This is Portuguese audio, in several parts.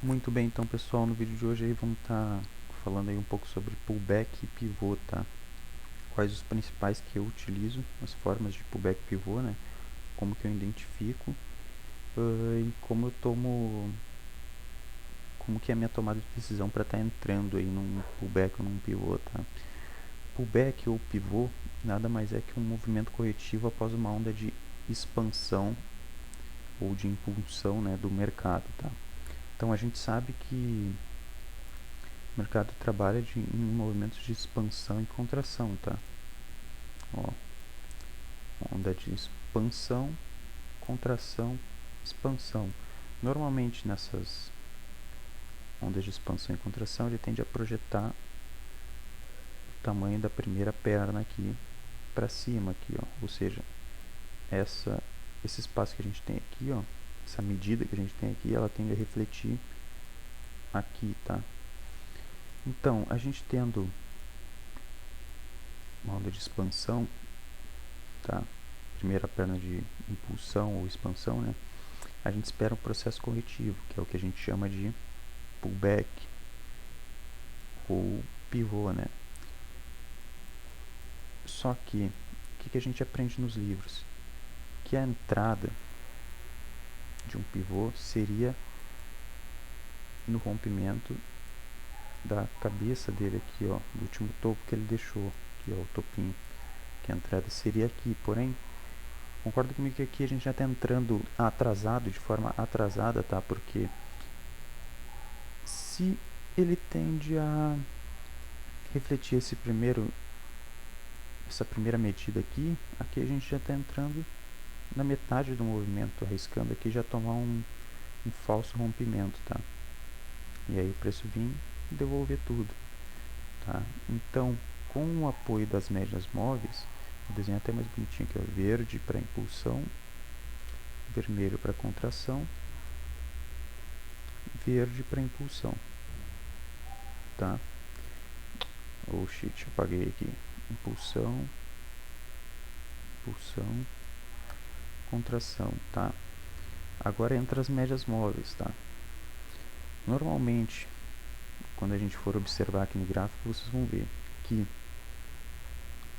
Muito bem, então pessoal, no vídeo de hoje aí vamos estar falando aí um pouco sobre pullback e pivô, tá? Quais os principais que eu utilizo, as formas de pullback e pivô, né? Como que eu identifico e como que é a minha tomada de decisão para estar entrando aí num pullback ou num pivô, tá? Pullback ou pivô nada mais é que um movimento corretivo após uma onda de expansão ou de impulsão, né, do mercado, tá? Então a gente sabe que o mercado trabalha em movimentos de expansão e contração, tá? Ó, onda de expansão, contração, expansão. Normalmente nessas ondas de expansão e contração ele tende a projetar o tamanho da primeira perna aqui para cima aqui, ó. Ou seja, esse espaço que a gente tem aqui, ó, essa medida que a gente tem aqui, ela tende a refletir aqui, tá? Então, a gente tendo uma onda de expansão, tá? Primeira perna de impulsão ou expansão, né? A gente espera um processo corretivo, que é o que a gente chama de pullback ou pivô, né? Só que, o que a gente aprende nos livros? Que a entrada de um pivô seria no rompimento da cabeça dele aqui, ó, do último topo que ele deixou, que é o topinho, que a entrada seria aqui. Porém, concorda comigo que aqui a gente já está entrando atrasado, de forma atrasada, tá? Porque se ele tende a refletir essa primeira medida aqui a gente já está entrando na metade do movimento, arriscando aqui já tomar um falso rompimento, tá? E aí o preço vir devolver tudo, tá? Então, com o apoio das médias móveis, vou desenhar até mais bonitinho aqui, ó, verde para impulsão, vermelho para contração, verde para impulsão, tá? Oh shit, apaguei aqui. Impulsão, impulsão, contração, tá? Agora entra as médias móveis, tá? Normalmente, quando a gente for observar aqui no gráfico, vocês vão ver que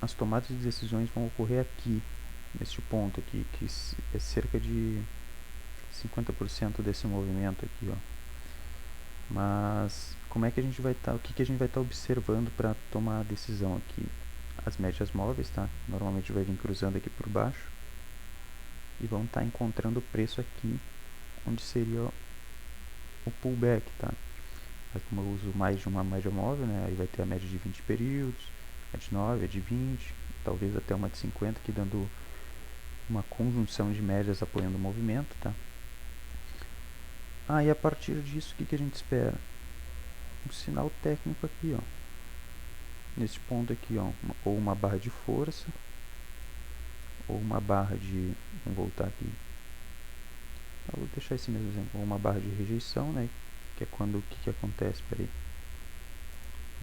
as tomadas de decisões vão ocorrer aqui, neste ponto aqui, que é cerca de 50% desse movimento aqui, ó. Mas como é que a gente vai estar, o que a gente vai estar observando para tomar a decisão aqui? As médias móveis, tá? Normalmente vai vir cruzando aqui por baixo e vão estar encontrando o preço aqui, onde seria o pullback, tá? Mas como eu uso mais de uma média móvel, né? Aí vai ter a média de 20 períodos, a de 9, a de 20, talvez até uma de 50, aqui dando uma conjunção de médias apoiando o movimento, tá? E a partir disso, o que a gente espera? Um sinal técnico aqui, ó. Nesse ponto aqui, ó, ou uma barra de força, ou uma barra de, vamos voltar aqui, eu vou deixar esse mesmo exemplo, ou uma barra de rejeição, né? Que é quando, o que acontece, peraí,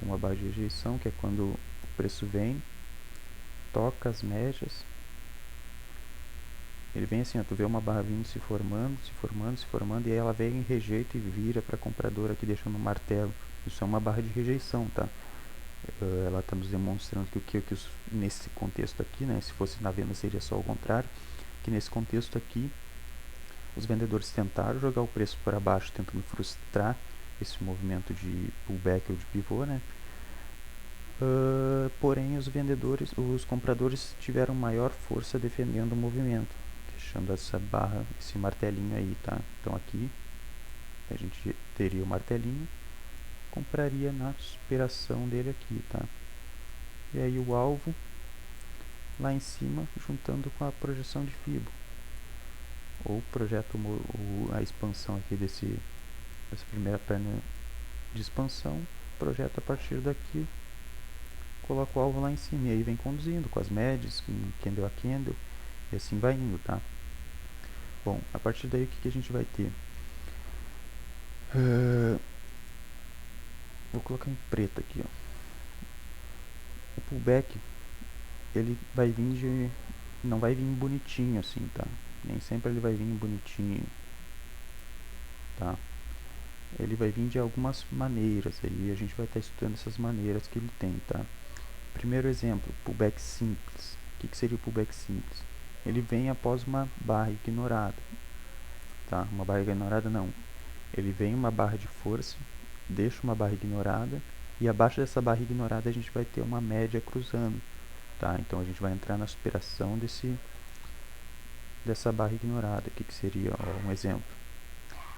uma barra de rejeição, que é quando o preço vem, toca as médias, ele vem assim, ó, tu vê uma barra vindo se formando, se formando, se formando, e aí ela vem, rejeita e vira para comprador aqui, deixando um martelo. Isso é uma barra de rejeição, tá? Ela está nos demonstrando que nesse contexto aqui, né, se fosse na venda seria só o contrário, que nesse contexto aqui, os vendedores tentaram jogar o preço para baixo, tentando frustrar esse movimento de pullback ou de pivô, né? Porém, os compradores tiveram maior força defendendo o movimento, deixando essa barra, esse martelinho aí, tá? Então aqui a gente teria o martelinho, compraria na superação dele aqui, tá? E aí o alvo lá em cima, juntando com a projeção de Fibo, ou projeto a expansão aqui dessa primeira perna de expansão, projeto a partir daqui, coloca o alvo lá em cima, e aí vem conduzindo com as médias, com candle a candle, e assim vai indo, tá? Bom, a partir daí o que a gente vai ter? Vou colocar em preto aqui, ó. O pullback, ele vai vir não vai vir bonitinho assim, tá? Nem sempre ele vai vir bonitinho, tá? ele vai vir de algumas maneiras, aí a gente vai estar estudando essas maneiras que ele tem, tá? Primeiro exemplo, pullback simples. O que seria o pullback simples? Ele vem após uma barra ignorada, tá? Uma barra ignorada não. Ele vem uma barra de força, deixa uma barra ignorada, e abaixo dessa barra ignorada a gente vai ter uma média cruzando, tá? Então a gente vai entrar na superação dessa barra ignorada. O que seria? Ó, um exemplo.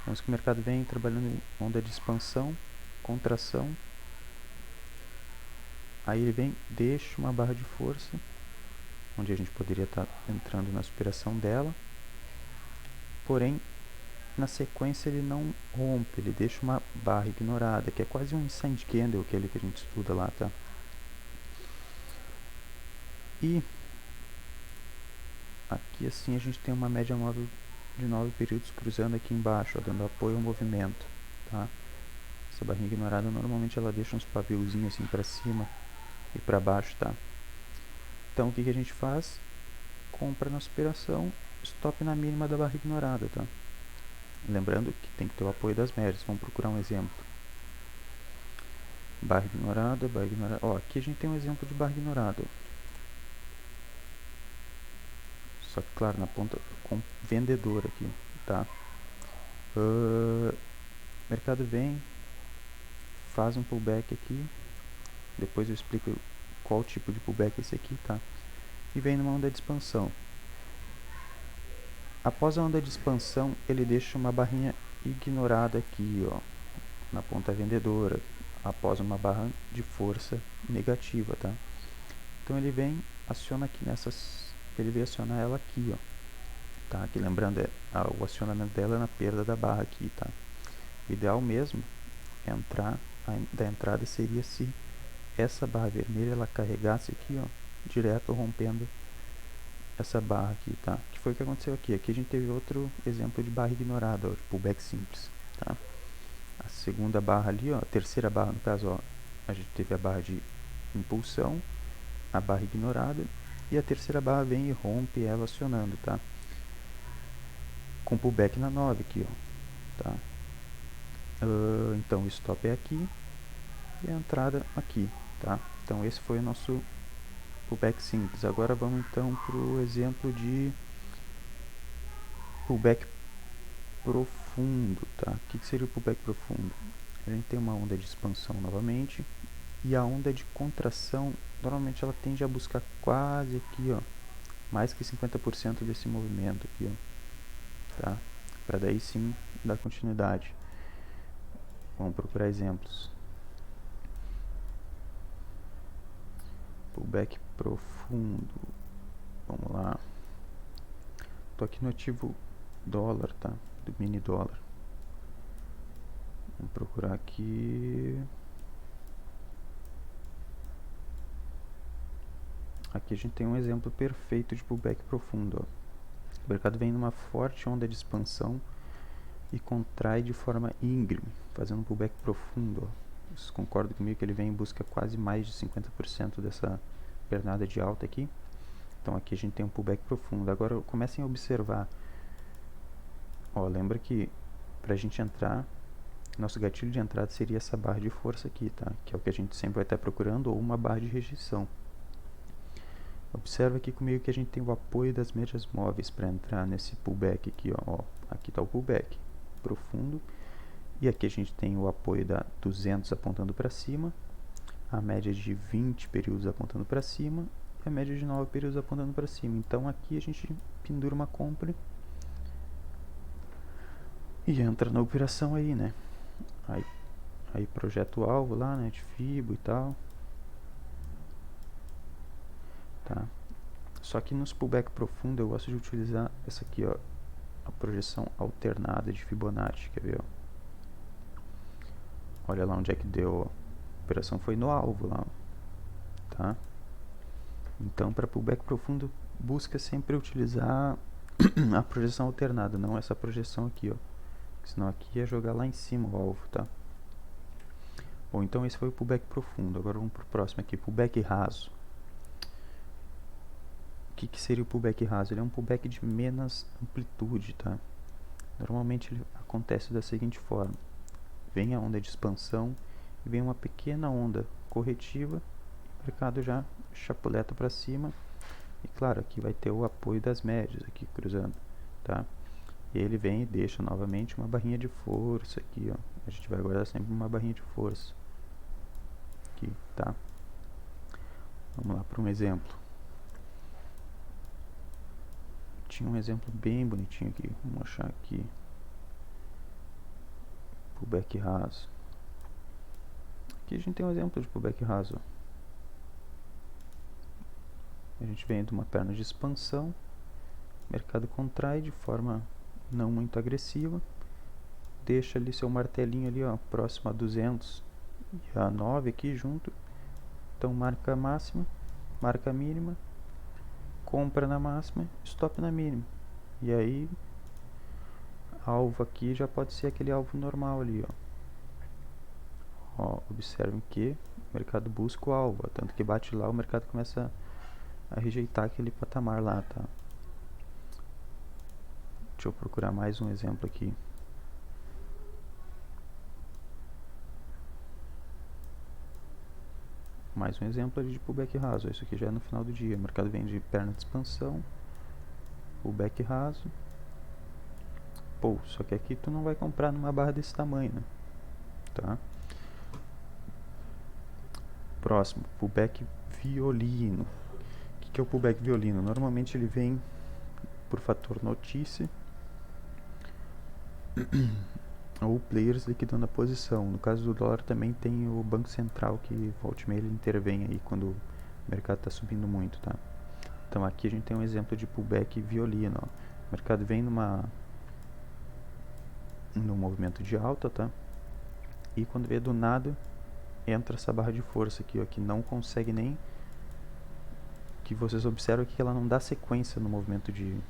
Vemos que o mercado vem trabalhando em onda de expansão, contração, aí ele vem, deixa uma barra de força, onde a gente poderia estar entrando na superação dela, porém na sequência ele não rompe, ele deixa uma barra ignorada, que é quase um inside candle, aquele que a gente estuda lá, tá? E aqui assim a gente tem uma média móvel de 9 períodos cruzando aqui embaixo, ó, dando apoio ao movimento, tá? Essa barrinha ignorada normalmente ela deixa uns paviozinhos assim para cima e para baixo, tá? Então o que a gente faz? Compra na superação, stop na mínima da barra ignorada, tá? Lembrando que tem que ter o apoio das médias. Vamos procurar um exemplo. Barra ignorada, barra ignorada. Ó, aqui a gente tem um exemplo de barra ignorada. Só que, claro, na ponta com vendedor aqui, tá? Mercado vem, faz um pullback aqui. Depois eu explico qual tipo de pullback é esse aqui, tá? E vem numa onda de expansão. Após a onda de expansão, ele deixa uma barrinha ignorada aqui, ó, na ponta vendedora, após uma barra de força negativa, tá? Então ele vem, aciona aqui nessas, ele veio acionar ela aqui, ó, tá? Aqui lembrando, o acionamento dela é na perda da barra aqui, tá? O ideal mesmo é da entrada seria se essa barra vermelha ela carregasse aqui, ó, direto rompendo essa barra aqui, tá? Que foi o que aconteceu aqui. Aqui a gente teve outro exemplo de barra ignorada, ó, de pullback simples, tá? A segunda barra ali, ó, a terceira barra no caso, ó, a gente teve a barra de impulsão, a barra ignorada, e a terceira barra vem e rompe ela acionando, tá? Com pullback na 9 aqui, ó, tá? Então o stop é aqui e a entrada aqui, tá? Então esse foi o nosso pullback simples. Agora vamos então para o exemplo de pullback profundo, tá? O que seria o pullback profundo? A gente tem uma onda de expansão novamente, e a onda de contração, normalmente ela tende a buscar quase aqui, ó, mais que 50% desse movimento aqui, ó, tá? Para daí sim dar continuidade. Vamos procurar exemplos. Pullback profundo. Vamos lá. Tô aqui no ativo dólar, tá? Do mini dólar. Vamos procurar aqui. Aqui a gente tem um exemplo perfeito de pullback profundo, ó. O mercado vem numa forte onda de expansão e contrai de forma íngreme, fazendo um pullback profundo, ó. Vocês concordam comigo que ele vem em busca quase mais de 50% dessa pernada de alta aqui? Então aqui a gente tem um pullback profundo. Agora comecem a observar. Ó, lembra que para a gente entrar, nosso gatilho de entrada seria essa barra de força aqui, tá? Que é o que a gente sempre vai estar procurando, ou uma barra de rejeição. Observa aqui comigo que a gente tem o apoio das médias móveis para entrar nesse pullback aqui, ó. Aqui está o pullback profundo. E aqui a gente tem o apoio da 200 apontando para cima, a média de 20 períodos apontando para cima e a média de 9 períodos apontando para cima. Então aqui a gente pendura uma compra e entra na operação aí, né? Aí projeta o alvo lá, né, de FIBO e tal. Tá? Só que nos pullback profundo eu gosto de utilizar essa aqui, ó, a projeção alternada de Fibonacci, quer ver, ó? Olha lá onde é que deu, ó. A operação foi no alvo lá, ó, tá? Então, para pullback profundo, busca sempre utilizar a projeção alternada, não essa projeção aqui, ó. Senão aqui ia jogar lá em cima o alvo, tá? Bom, então esse foi o pullback profundo. Agora vamos para o próximo aqui, pullback raso. O que seria o pullback raso? Ele é um pullback de menos amplitude, tá? Normalmente ele acontece da seguinte forma. vem a onda de expansão, vem uma pequena onda corretiva, o mercado já chapuleta para cima. E claro, aqui vai ter o apoio das médias aqui cruzando, tá? E ele vem e deixa novamente uma barrinha de força aqui, ó. A gente vai guardar sempre uma barrinha de força aqui, tá? Vamos lá para um exemplo. Tinha um exemplo bem bonitinho aqui. Vamos achar aqui. Pullback raso. Aqui a gente tem um exemplo de pullback raso. A gente vem de uma perna de expansão. O mercado contrai de forma não muito agressiva. Deixa ali seu martelinho ali, ó, próximo a 200 e a 9 aqui junto. Então marca a máxima, marca a mínima, compra na máxima, stop na mínima. E aí alvo aqui já pode ser aquele alvo normal ali, ó. Observem que o mercado busca o alvo, ó, tanto que bate lá, o mercado começa a rejeitar aquele patamar lá, tá? Deixa eu procurar mais um exemplo aqui. Mais um exemplo de pullback raso. Isso aqui já é no final do dia. O mercado vem de perna de expansão, pullback raso. Pô, só que aqui tu não vai comprar numa barra desse tamanho, né? Tá? Próximo, pullback violino. O que é o pullback violino? Normalmente ele vem por fator notícia ou players liquidando a posição. No caso do dólar também tem o Banco Central que volta e meia ele intervém aí quando o mercado está subindo muito, tá? Então aqui a gente tem um exemplo de pullback violino, ó. O mercado vem num movimento de alta, tá? E quando vê do nada entra essa barra de força aqui, ó, que não consegue nem, que vocês observam que ela não dá sequência no movimento de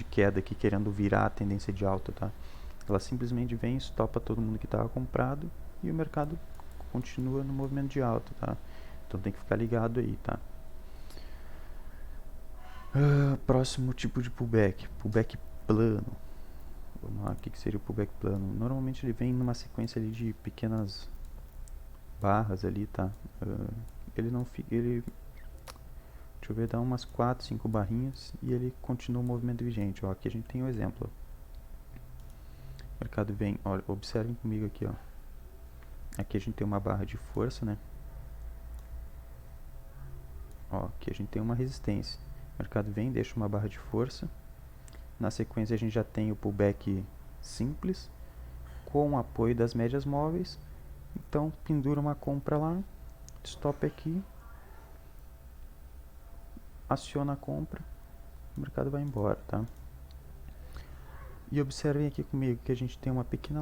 queda aqui, querendo virar a tendência de alta, tá? Ela simplesmente vem, estopa todo mundo que estava comprado e o mercado continua no movimento de alta, tá? Então tem que ficar ligado aí, tá? Próximo tipo de pullback, pullback plano. Vamos lá, o que seria o pullback plano? Normalmente ele vem numa sequência ali de pequenas barras ali, tá? Ele não fica, deixa eu ver, dá umas 4, 5 barrinhas e ele continua o movimento vigente, ó. Aqui a gente tem um exemplo. O mercado vem, olha, observem comigo aqui, ó. Aqui a gente tem uma barra de força, né? Ó, aqui a gente tem uma resistência. O mercado vem, deixa uma barra de força. Na sequência a gente já tem o pullback simples, com o apoio das médias móveis. Então pendura uma compra lá, stop aqui, aciona a compra, o mercado vai embora, tá? E observem aqui comigo que a gente tem uma pequena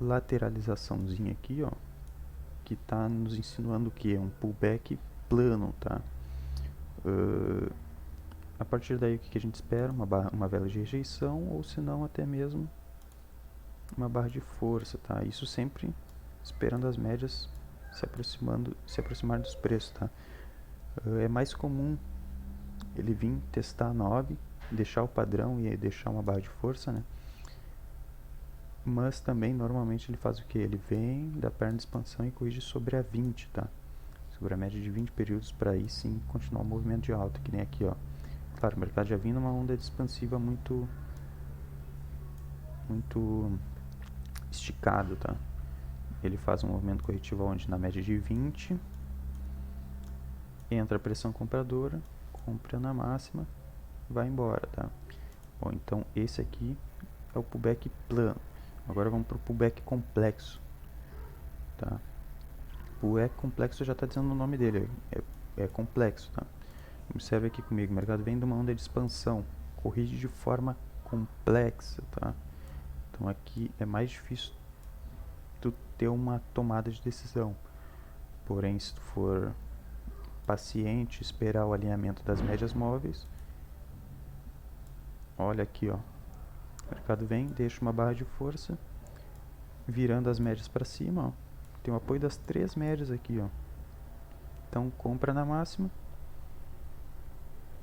lateralizaçãozinha aqui, ó, que está nos insinuando o que? Um pullback plano, tá? A partir daí o que a gente espera? Uma vela de rejeição ou se não até mesmo uma barra de força, tá? Isso sempre esperando as médias se aproximar dos preços, tá? É mais comum ele vir testar 9, deixar o padrão e deixar uma barra de força, né? Mas também normalmente ele faz o que? Ele vem da perna de expansão e corrige sobre a 20, tá? Sobre a média de 20 períodos para aí sim continuar o movimento de alta, que nem aqui, ó. Claro, o mercado já vinha numa onda expansiva muito esticado, tá? Ele faz um movimento corretivo onde na média de 20 entra a pressão compradora, compra na máxima, vai embora, tá? Bom, então esse aqui é o pullback plano. Agora vamos para o pullback complexo, tá? O pullback complexo já está dizendo o nome dele, é complexo, tá? Observe aqui comigo, o mercado vem de uma onda de expansão, corrige de forma complexa, tá? Então aqui é mais difícil tu ter uma tomada de decisão. Porém, se tu for paciente, esperar o alinhamento das médias móveis, olha aqui, ó. O mercado vem, deixa uma barra de força, virando as médias para cima, ó. Tem o apoio das 3 médias aqui, ó. Então compra na máxima,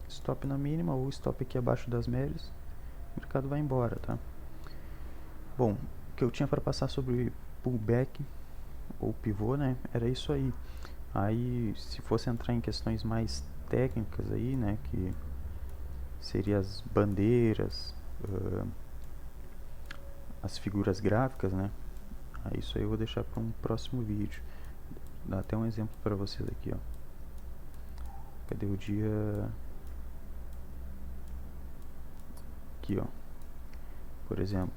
stop na mínima ou stop aqui abaixo das médias, o mercado vai embora, tá? Bom, o que eu tinha para passar sobre pullback ou pivô, né, era isso aí. Aí, se fosse entrar em questões mais técnicas aí, né, que seria as bandeiras, as figuras gráficas, né, aí isso aí eu vou deixar para um próximo vídeo. Dá até um exemplo para vocês aqui, ó. Cadê o dia? Aqui, ó. Por exemplo,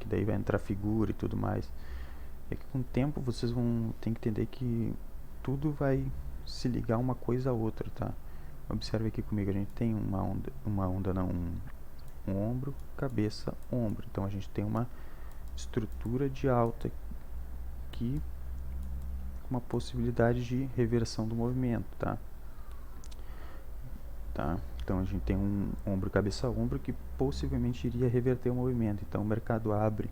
que daí vai entrar figura e tudo mais. É que com o tempo vocês vão ter que entender que tudo vai se ligar uma coisa a outra, tá? Observe aqui comigo, a gente tem uma onda não, um ombro, cabeça, ombro. Então a gente tem uma estrutura de alta aqui, uma possibilidade de reversão do movimento, tá? Então a gente tem um ombro, cabeça, ombro que possivelmente iria reverter o movimento. Então o mercado abre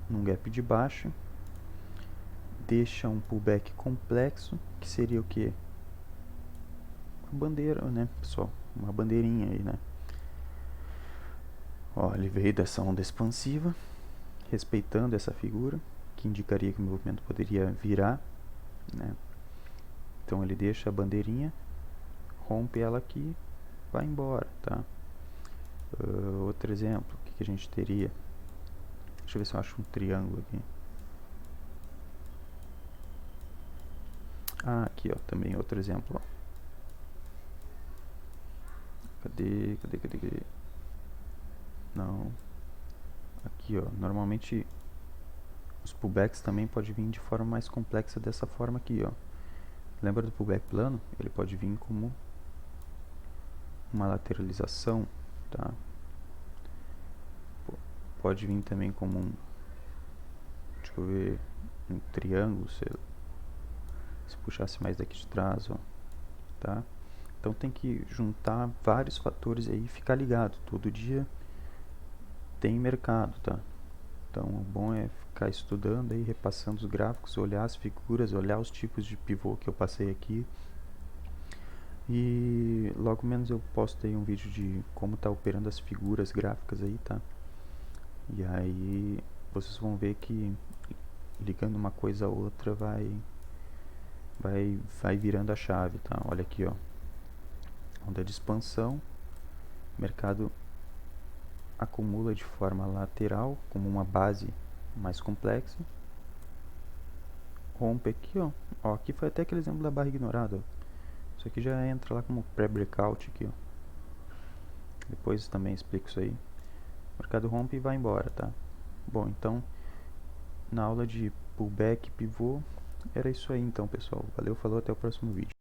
num gap de baixa, deixa um pullback complexo, que seria o que? Uma bandeira, né, pessoal? Uma bandeirinha aí, né? Ó, ele veio dessa onda expansiva, respeitando essa figura, que indicaria que o movimento poderia virar, né? Então ele deixa a bandeirinha, rompe ela aqui, vai embora, tá? Outro exemplo, o que a gente teria? Deixa eu ver se eu acho um triângulo aqui. Ah, aqui, ó, também outro exemplo, ó. Cadê? Não. Aqui, ó, normalmente os pullbacks também pode vir de forma mais complexa dessa forma aqui, ó. Lembra do pullback plano? Ele pode vir como uma lateralização, tá? Pode vir também como um, deixa eu ver, um triângulo, se puxasse mais daqui de trás, ó, tá? Então tem que juntar vários fatores aí e ficar ligado. Todo dia tem mercado, tá? Então o bom é ficar estudando aí, repassando os gráficos, olhar as figuras, olhar os tipos de pivô que eu passei aqui. E logo menos eu posto aí um vídeo de como tá operando as figuras gráficas aí, tá? E aí vocês vão ver que ligando uma coisa a outra vai virando a chave, tá? Olha aqui, ó. Onda de expansão, mercado acumula de forma lateral, como uma base mais complexa. Rompe aqui, ó. Ó, aqui foi até aquele exemplo da barra ignorada, ó. Isso aqui já entra lá como pré-breakout aqui, ó. Depois também explico isso aí. O mercado rompe e vai embora, tá? Bom, então, na aula de pullback pivô, era isso aí então, pessoal. Valeu, falou, até o próximo vídeo.